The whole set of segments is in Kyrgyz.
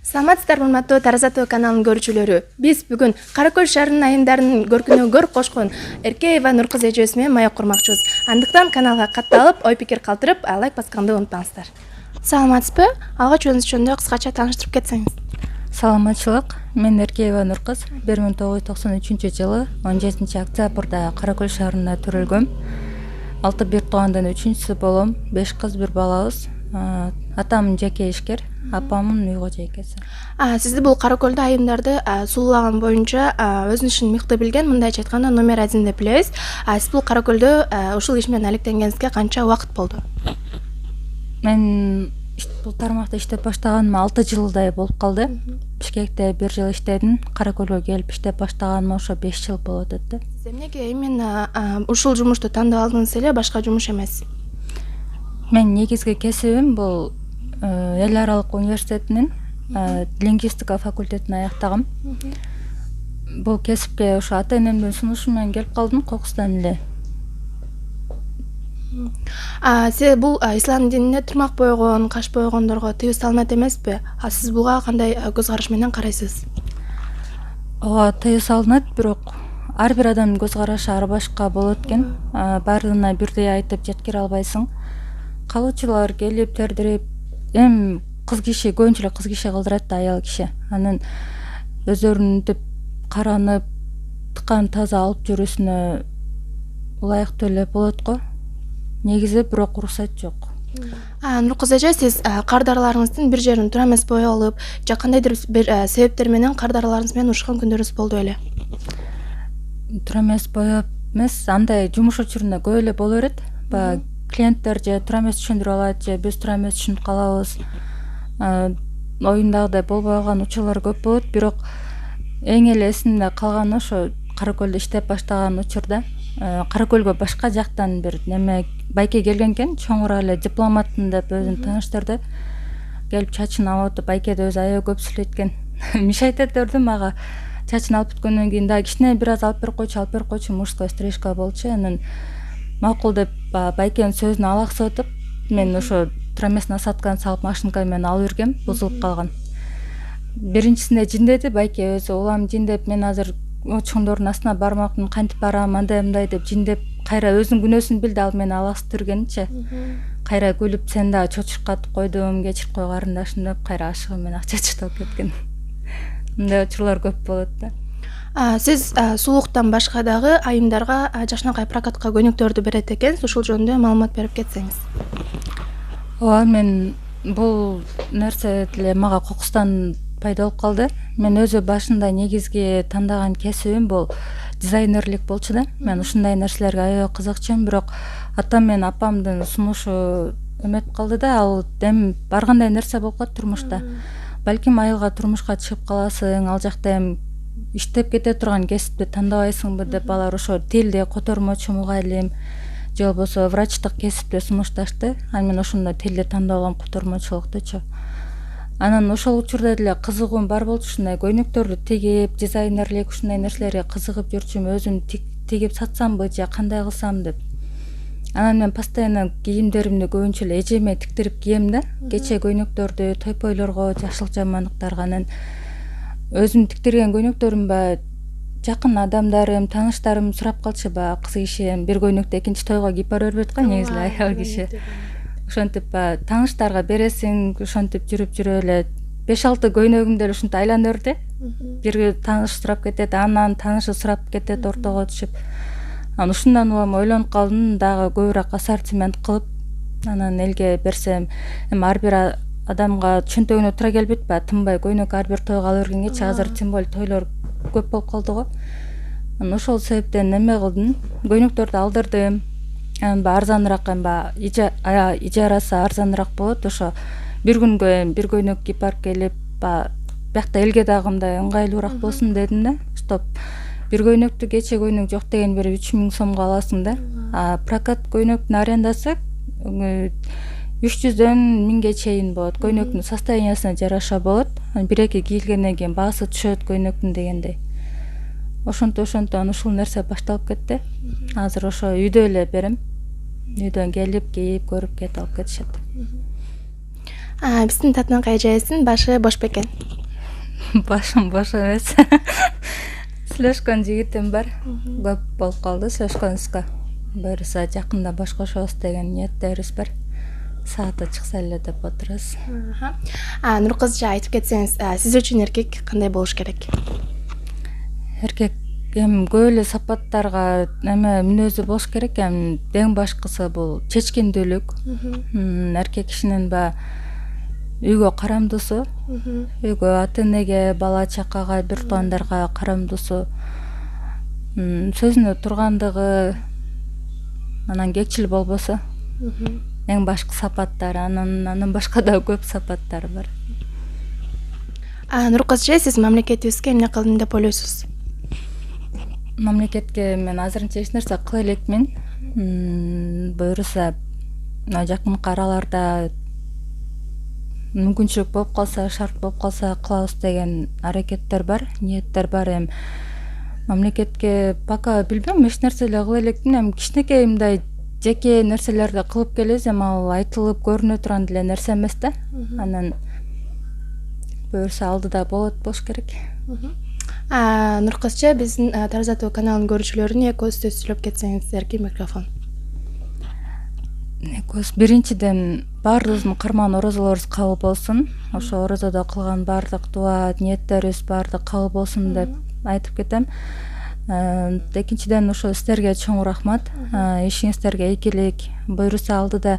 Саламатсыздарбы урматтуу Тараза ТВ каналынын көрүүчүлөрү. Биз бүгүн Кара Көл шаарынын айымдарынын көркүнө көр кошкон Эркеева Нуркыз эжебиз менен маек курмакчыбыз. Андыктан каналга катталып, ой пикир калтырып, лайк басканды унутпаңыздар. Саламатсызбы? Алгач өзүңүз жөнүндө кыскача тааныштырып кетсеңиз. Саламатчылык. Мен Эркеева Нуркыз. 1993 жылы 17 октябрда Кара Көл шаарында төрөлгөм. 6 бир туугандан 3-сү болом. 5 кыз, 1 балабыз. Атам жеке ишкер, апамын үй кожойкеси. Сизди бул Кара Көлдө айымдарды сулуулаган боюнча өзүнүн ишин мыкты билген, мындайча айтканда номер 1 деп билебиз. Сиз бул Кара Көлдө ушул иш менен алектенгениңизге канча убакыт болду? Мен бул тармакта иштеп баштаганыма 6 жылдай болуп калды. Бишкекте 1 жыл иштедим. Кара Көлгө келип иштеп баштаганыма ошо 5 жыл болот этти. Сиз эмнеге именно ушул жумушту тандап алдыңыз эле, башка жумуш эмес? Мен негизги кесибим бул эл аралык университетинин лингвистика факультетин аяктагам. Бул кесипке ошо ата энемдин сунушу менен келип калдым, кокустан эле. Сиз бул ислам динине тырмак бойгон, каш бойгондорго тыюу салынат эмеспи? Сиз буга кандай көз караш менен карайсыз? Ооба, тыюу салынат, бирок ар бир адамдын көз карашы ар башка болот экен. Баардыгына бирдей айтып жеткире албайсың. Калуучулар келип тердирип, кыз киши көбүнчө эле кыз киши кылдырат да, аял киши. Анан өздөрүнүн каранып, тыкан таза алып жүрүүсүнө ылайыктуу эле болот го. Негизи бирок уруксат жок. Нуркыз эже, сиз кардарларыңыздын бир жерин туура эмес бой алып, же кандайдыр бир себептер менен кардарларыңыз менен урушкан күндөрүңүз болду беле? Туура эмес боеп эмес, андай жумуш учурунда көп эле боло берет. Баягы клиенттер же туура эмес түшүндүрүп алат, же биз туура эмес түшүнүп калабыз. Оюндагыдай болбой калган учурлар көп болот, бирок эң эле эсимде калганы ошо Кара Көлдө иштеп баштаган учурда Кара Көлгө башка жактан бир байке келген экен, чоңураак эле дипломатмын деп өзүнүн тааныштырды. Келип чачын алып отуп, байкеде өзү аябай көп сүйлөйт экен. Миш айтат бердим мага. Чачын алып бүткөндөн кийин дагы кичине бир аз алып берип койчу, мужская стрижка болчу. Анан макул деп байкенин сөзүнө алаксып отуп, мен ошо туура эмес насатканы салып машинка менен алып иргем, бузулуп калган. Биринчисинде жиндеди байке өзү, улам жиндеп, мен азыр чоңдордун астына бармакмын, кантип барам, андай мындай деп жиндеп, кайра өзүнүн күнөөсүн билди, ал мени алаксып жүргенинчи. Кайра күлүп, сен дагы чочуруп катып койдум, кечирип кой карындашым деп, кайра ашыгым менен акча чытып кеткен. Мындай учурлар көп болот да. Сиз сулуктан башка дагы айымдарга жакшынакай прокатка көйнөктөрдү берет экенсиз. Ушул жөнүндө маалымат берип кетсеңиз. Ооба, мен бул нерсе деле мага кокустан пайда болуп калды. Мен өзү башында негизги тандаган кесибим бул дизайнерлик болчу да. Мен ушундай нерселерге аябай кызыкчумун, бирок атам менен апамдын сунушу эметип калды да, ал ар кандай нерсе болуп калат турмушта. Балким айылга турмушка чыгып каласың, ал жакта иштеп кете турган кесипти тандабайсыңбы деп алар ошо тилди котормочу мугалим же болбосо врачтык кесипти сунушташты. Анан мен ошондо тилди тандап алгам, котормочулуктучу. Анан ошол учурда деле кызыгуум бар болчу, ушундай көйнөктөрдү тигип, дизайнерлик ушундай нерселерге кызыгып жүрчүмүн, өзүм тигип сатсамбы же кандай кылсам деп. Анан мен постоянно кийимдеримди көбүнчө эле эжеме тиктирип кийем да, кече көйнөктөрдү тойпойлорго, жашылык жамандыктарга. Анан өзүм тиктирген көйнөктөрүм жакын адамдарым, тааныштарым сурап калчу, кыз киши бир көйнөктү экинчи тойго кийип бара бербейт го, негизи эле аял киши. Ошентип тааныштарга бересиң, ошентип жүрүп эле 5-6 көйнөгүм деле ушинтип айлана берди. Бир тааныш сурап кетет, анан таанышы сурап кетет, ортого түшүп. Анан ушундан улам ойлонуп калдым, дагы көбүрөөк ассортимент кылып, анан элге берсем, ар бир адамга чөнтөгүнө туура келбейт ба, тынбай көйнөк ар бир тойго ала бергенгечи, азыр тем более тойлор көп болуп калды го. Анан ошол себептен неме кылдым, көйнөктөрдү алдырдым. Анан арзаныраак, ижарасы арзаныраак болот. Ошо бир күнгө бир көйнөк кийип барып келип, биякта элге дагы мындай ыңгайлуураак болсун дедим да. Стоп. Бир көйнөктү кече көйнөк жок деген бери 3000 сомго аласың да. Прокат көйнөктүн арендасы 300дөн 1000ге чейин болот. Көйнөктүн состояниясына жараша болот. Бир-эки кийилгенден кийин баасы түшөт көйнөктүн дегендей. Ошонто ушул нерсе башталып кетти. Азыр ошо үйдө эле берем. Үйдөн келип, кийип, көрүп кетип алып кетишет. Биздин татынакай эжебиздин башы бош бекен. башым бош эмес. Сүйлөшкөн жигитим бар. Көп болуп калды сүйлөшкөнүбүзгө. Буюрса жакында баш кошобуз деген ниеттерибиз бар. Сааты чыкса эле деп отурабыз. Нуркызжа айтып кетсеңиз, сиз үчүн эркек кандай болуш керек? Эркек эми көп эле сапаттарга эме мүнөзү болуш керек. Эми эң башкысы бул чечкиндүүлүк. Эркек кишинин үйгө карамдуусу, үйгө ата энеге, бала чакага, бир туугандарга карамдуусу, сөзүнө тургандыгы, анан кекчил болбосо. Эң башкы сапаттар, анан башка да көп сапаттар бар. Нуркызжа, сиз мамлекетибизге эмне кылдым деп ойлойсуз? Мамлекетке мен азырынча эч нерсе кыла элекмин. Буюрса жакынкы араларда мүмкүнчүлүк болуп калса, шарт болуп калса кылабыз деген аракеттер бар, ниеттер бар. Эми мамлекетке пока билбейм, эч нерсе эле кыла элекмин. Эми кичинекей мындай жеке нерселерди кылып келебиз, эми ал айтылып көрүнө турган деле нерсе эмес да. Анан буюрса алдыда болуш керек. Нуркызжа, биздин Таразатуу каналынын көрүүчүлөрүнө эки ооз сөз сүйлөп кетсеңиз, эркин микрофон. Биринчиден баардыгыбыздын карман орозолорубуз кабыл болсун. Ошо орозодо кылган баардык дуа ниеттерибиз баардык кабыл болсун деп айтып кетем. Экинчиден ошо сиздерге чоң рахмат. Ишиңиздерге ийгилик. Буюрса алдыда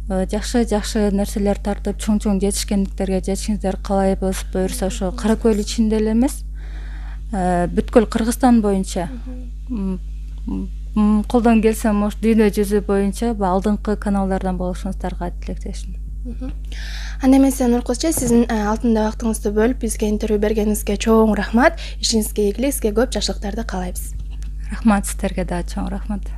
жакшы нерселер тартып, чоң жетишкендиктерге жетишиңиздерди каалайбыз. Буюрса ошо Кара Көл ичинде эле эмес, бүткүл Кыргызстан боюнча, колдон келсе дүйнө жүзү боюнча алдыңкы каналдардан болушуңуздарга тилектешмин. Анда эмесе Нуркызжа, сиздин алтын убактыңызды бөлүп бизге интервью бергениңизге чоң рахмат. Ишиңизге ийгилик, сизге көп жакшылыктарды каалайбыз. Рахмат, сиздерге да чоң рахмат.